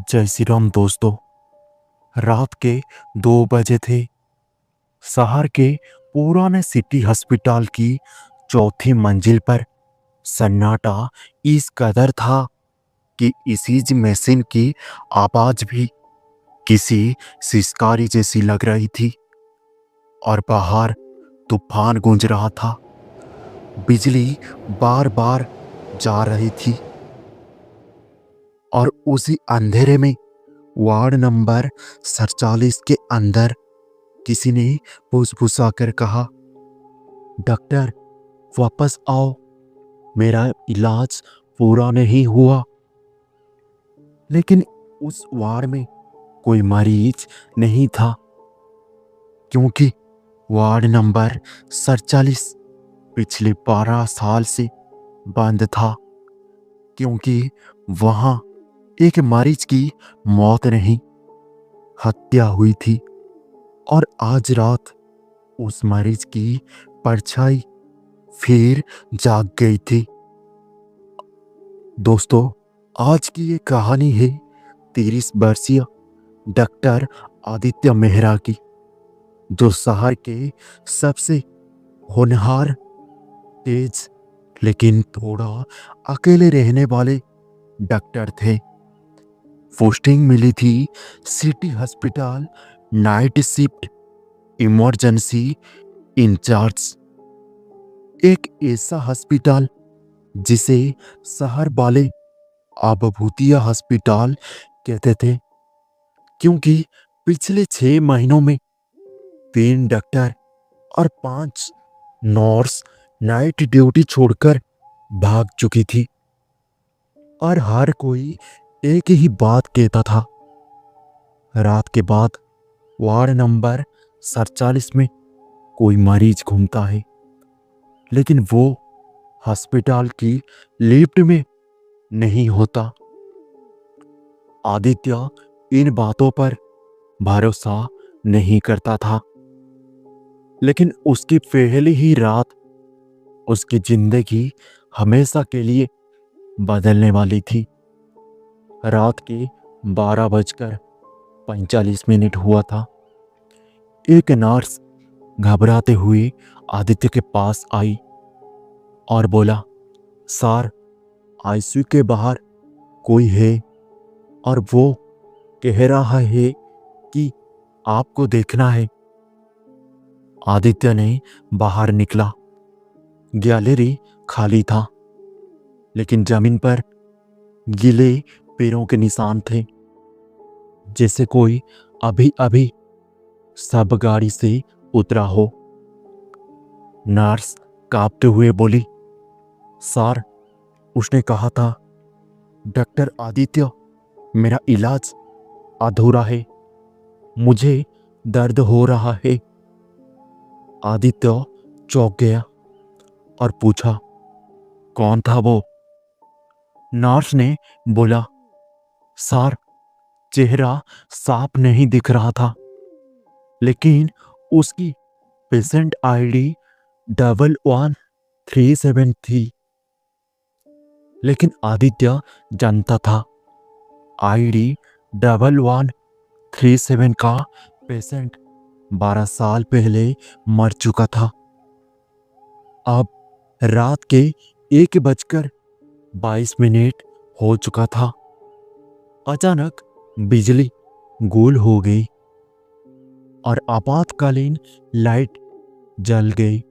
जय श्री राम दोस्तों। रात के 2 बजे थे। शहर के पुराने सिटी अस्पताल की चौथी मंजिल पर सन्नाटा इस कदर था कि ईसीजी मशीन की आवाज भी किसी सिसकारी जैसी लग रही थी। और बाहर तूफान गूंज रहा था। बिजली बार बार जा रही थी। और उसी अंधेरे में वार्ड नंबर 47 के अंदर किसी ने फुसफुसा कर कहा, डॉक्टर वापस आओ, मेरा इलाज पूरा नहीं हुआ। लेकिन उस वार्ड में कोई मरीज नहीं था, क्योंकि वार्ड नंबर 47 पिछले 12 साल से बंद था। क्योंकि वहां एक मरीज की मौत नहीं, हत्या हुई थी। और आज रात उस मरीज की परछाई फिर जाग गई थी। दोस्तों, आज की ये कहानी है 30 वर्षीय डॉक्टर आदित्य मेहरा की, जो शहर के सबसे होनहार, तेज लेकिन थोड़ा अकेले रहने वाले डॉक्टर थे। पोस्टिंग मिली थी city hospital, night shift emergency incharge. एक ऐसा हॉस्पिटल जिसे शहर वाले अब भूतिया हॉस्पिटल कहते थे, क्योंकि पिछले 6 महीनों में 3 डॉक्टर और 5 नर्स नाइट ड्यूटी छोड़कर भाग चुकी थी। और हर कोई एक ही बात कहता था, रात के बाद वार्ड नंबर 47 में कोई मरीज घूमता है, लेकिन वो हॉस्पिटल की लिफ्ट में नहीं होता। आदित्य इन बातों पर भरोसा नहीं करता था, लेकिन उसकी पहली ही रात उसकी जिंदगी हमेशा के लिए बदलने वाली थी। रात के 12:45 हुआ था। एक नर्स घबराते हुए आदित्य के पास आई और बोला, सर, आईसीयू के बाहर कोई है और वो कह रहा है कि आपको देखना है। आदित्य ने बाहर निकला। गैलरी खाली था, लेकिन जमीन पर गीले पैरों के निशान थे, जैसे कोई अभी अभी सब गाड़ी से उतरा हो। नर्स कांपते हुए बोली, सर, उसने कहा था डॉक्टर आदित्य, मेरा इलाज अधूरा है, मुझे दर्द हो रहा है। आदित्य चौंक गया और पूछा, कौन था वो? नर्स ने बोला, सर, चेहरा साफ नहीं दिख रहा था, लेकिन उसकी पेशेंट आईडी 1137 थी। लेकिन आदित्य जानता था, आईडी 1137 का पेशेंट 12 साल पहले मर चुका था। अब रात के 1:22 हो चुका था। अचानक बिजली गुल हो गई और आपातकालीन लाइट जल गई।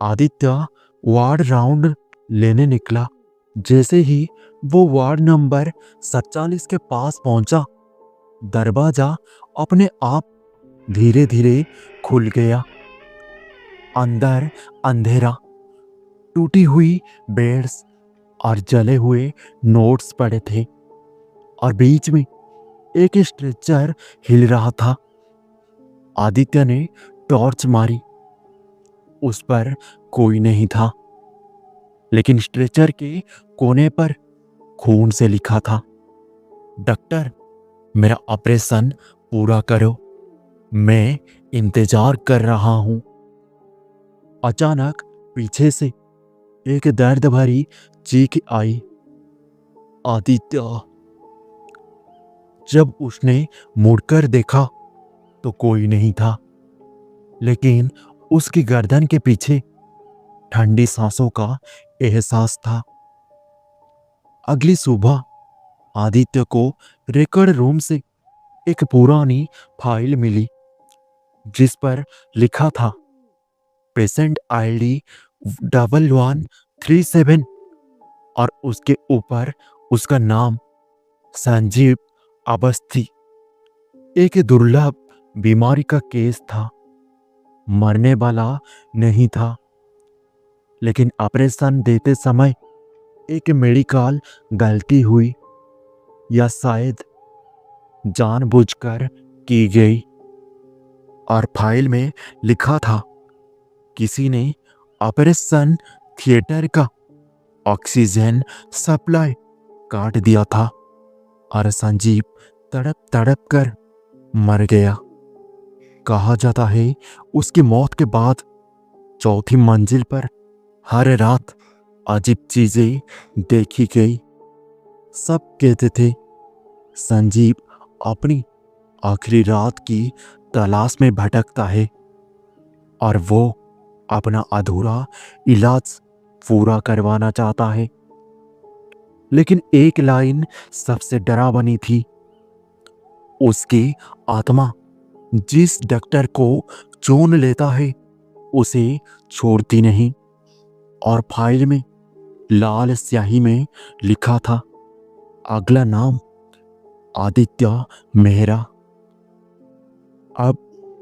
आदित्य वार्ड राउंड लेने निकला। जैसे ही वो वार्ड नंबर 47 के पास पहुंचा, दरवाजा अपने आप धीरे धीरे खुल गया। अंदर अंधेरा, टूटी हुई बेड्स और जले हुए नोट्स पड़े थे, और बीच में एक स्ट्रेचर हिल रहा था। आदित्य ने टॉर्च मारी। उस पर कोई नहीं था, लेकिन स्ट्रेचर के कोने पर खून से लिखा था, डॉक्टर, मेरा ऑपरेशन पूरा करो, मैं इंतजार कर रहा हूं। अचानक पीछे से एक दर्द भरी चीख आई, आदित्य। जब उसने मुड़कर देखा तो कोई नहीं था, लेकिन उसकी गर्दन के पीछे ठंडी सांसों का एहसास था। अगली सुबह आदित्य को रिकॉर्ड रूम से एक पुरानी फाइल मिली जिस पर लिखा था पेशेंट आईडी 1137 और उसके ऊपर उसका नाम संजीव अवस्थी। एक दुर्लभ बीमारी का केस था, मरने वाला नहीं था, लेकिन ऑपरेशन देते समय एक मेडिकल गलती हुई या शायद जानबूझकर की गई। और फाइल में लिखा था किसी ने ऑपरेशन थिएटर का ऑक्सीजन सप्लाई काट दिया था और संजीव तड़प तड़प कर मर गया। कहा जाता है उसकी मौत के बाद चौथी मंजिल पर हर रात अजीब चीजें देखी गई। सब कहते थे संजीव अपनी आखिरी रात की तलाश में भटकता है और वो अपना अधूरा इलाज पूरा करवाना चाहता है। लेकिन एक लाइन सबसे डरावनी थी, उसकी आत्मा जिस डॉक्टर को चुन लेता है उसे छोड़ती नहीं। और फाइल में लाल स्याही में लिखा था अगला नाम आदित्य मेहरा। अब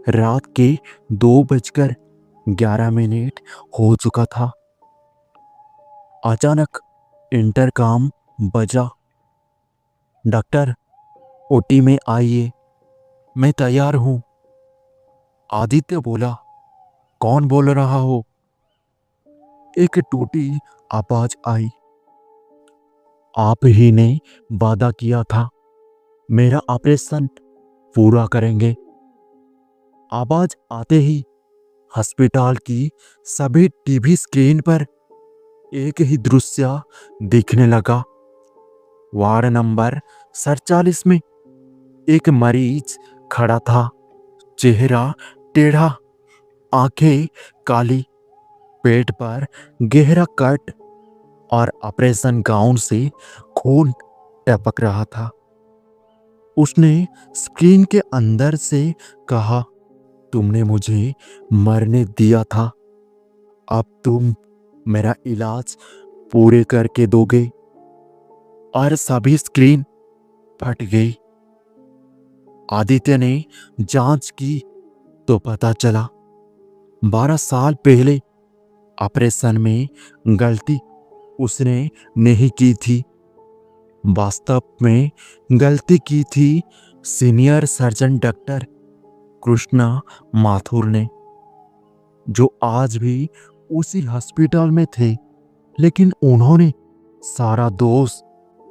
रात के 2:11 हो चुका था। अचानक इंटरकॉम बजा। डॉक्टर, ओटी में आइए, मैं तैयार हूं। आदित्य बोला, कौन बोल रहा हो? एक टूटी आवाज आई, आप ही ने वादा किया था मेरा ऑपरेशन पूरा करेंगे। आवाज आते ही अस्पताल की सभी टीवी स्क्रीन पर एक ही दृश्य दिखने लगा। वार्ड नंबर 47 में एक मरीज खड़ा था, चेहरा टेढ़ा, आंखें काली, पेट पर गहरा कट और ऑपरेशन गाउन से खून टपक रहा था। उसने स्क्रीन के अंदर से कहा, तुमने मुझे मरने दिया था, अब तुम मेरा इलाज पूरे करके दोगे। और सभी स्क्रीन फट गई। आदित्य ने जांच की तो पता चला 12 साल पहले ऑपरेशन में गलती उसने नहीं की थी। वास्तव में गलती की थी senior surgeon doctor Krishna Mathur ने, जो आज भी उसी हॉस्पिटल में थे। लेकिन उन्होंने सारा दोष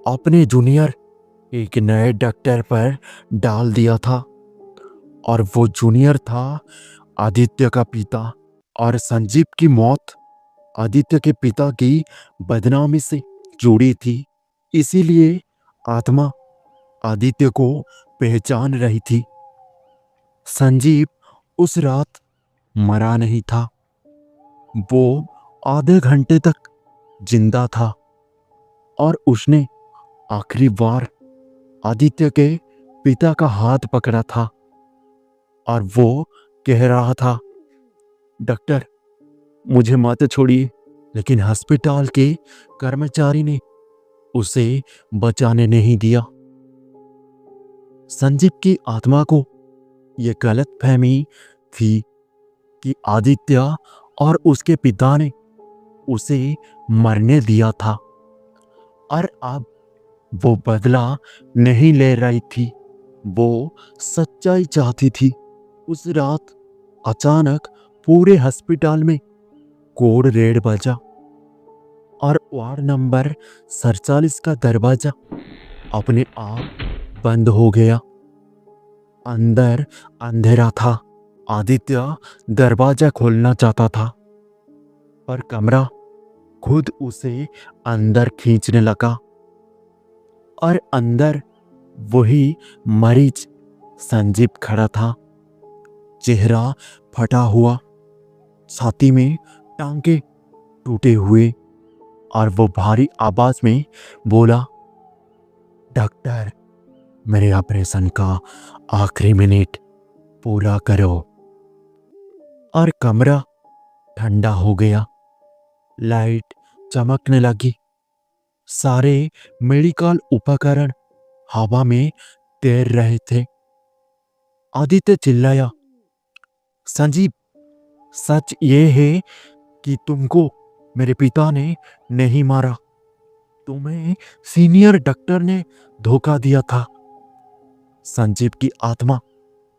अपने जूनियर एक नए डॉक्टर पर डाल दिया था, और वो जूनियर था आदित्य का पिता। और संजीव की मौत आदित्य के पिता की बदनामी से जुड़ी थी, इसीलिए आत्मा आदित्य को पहचान रही थी। संजीव उस रात मरा नहीं था, वो आधे घंटे तक जिंदा था और उसने आखिरी बार आदित्य के पिता का हाथ पकड़ा था और वो कह रहा था, डॉक्टर मुझे मत छोड़िए। लेकिन अस्पताल के कर्मचारी ने उसे बचाने नहीं दिया। संजीव की आत्मा को यह गलतफहमी थी कि आदित्य और उसके पिता ने उसे मरने दिया था, और अब वो बदला नहीं ले रही थी, वो सच्चाई चाहती थी। उस रात अचानक पूरे अस्पताल में कोड रेड बजा और वार्ड नंबर 47 का दरवाजा अपने आप बंद हो गया। अंदर अंधेरा था। आदित्य दरवाजा खोलना चाहता था, पर कमरा खुद उसे अंदर खींचने लगा, और अंदर वही मरीज संजीव खड़ा था, चेहरा फटा हुआ, छाती में टांके टूटे हुए, और वो भारी आवाज में बोला, डॉक्टर, मेरे ऑपरेशन का आखिरी मिनट पूरा करो। और कमरा ठंडा हो गया, लाइट चमकने लगी, सारे मेडिकल उपकरण हवा में तैर रहे थे। आदित्य चिल्लाया, संजीव, सच ये है कि तुमको मेरे पिता ने नहीं मारा, तुम्हें सीनियर डॉक्टर ने धोखा दिया था। संजीव की आत्मा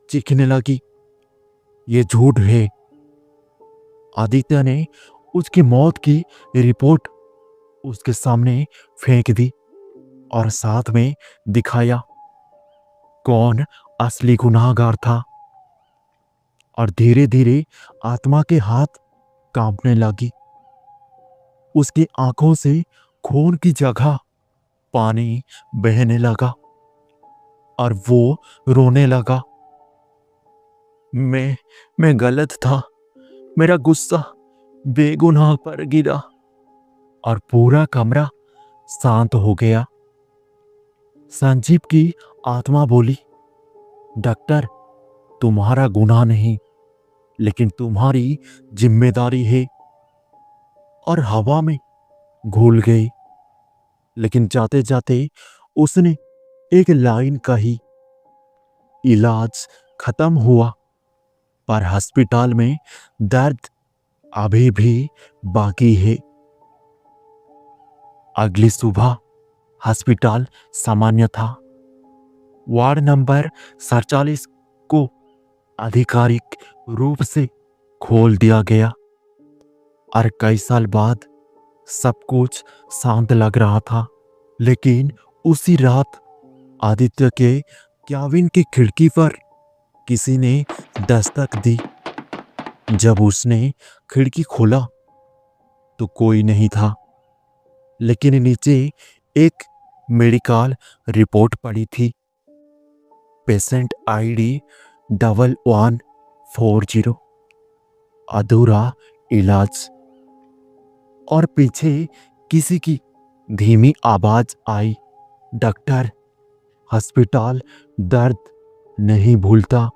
चीखने लगी, ये झूठ है। आदित्य ने उसकी मौत की रिपोर्ट उसके सामने फेंक दी और साथ में दिखाया कौन असली गुनाहगार था। और धीरे धीरे आत्मा के हाथ कांपने लगी, उसकी आंखों से खून की जगह पानी बहने लगा और वो रोने लगा, मैं गलत था, मेरा गुस्सा बेगुनाह पर गिरा। और पूरा कमरा शांत हो गया। संजीव की आत्मा बोली, डॉक्टर, तुम्हारा गुनाह नहीं, लेकिन तुम्हारी जिम्मेदारी है। और हवा में घुल गई। लेकिन जाते जाते उसने एक लाइन कही, इलाज खत्म हुआ, पर अस्पताल में दर्द अभी भी बाकी है। अगली सुबह अस्पताल सामान्य था। वार्ड नंबर 47 को आधिकारिक रूप से खोल दिया गया और कई साल बाद सब कुछ शांत लग रहा था। लेकिन उसी रात आदित्य के क्याबिन की खिड़की पर किसी ने दस्तक दी। जब उसने खिड़की खोला तो कोई नहीं था, लेकिन नीचे एक मेडिकल रिपोर्ट पड़ी थी, पेशेंट आईडी 1140, अधूरा इलाज। और पीछे किसी की धीमी आवाज आई, डॉक्टर, अस्पताल दर्द नहीं भूलता।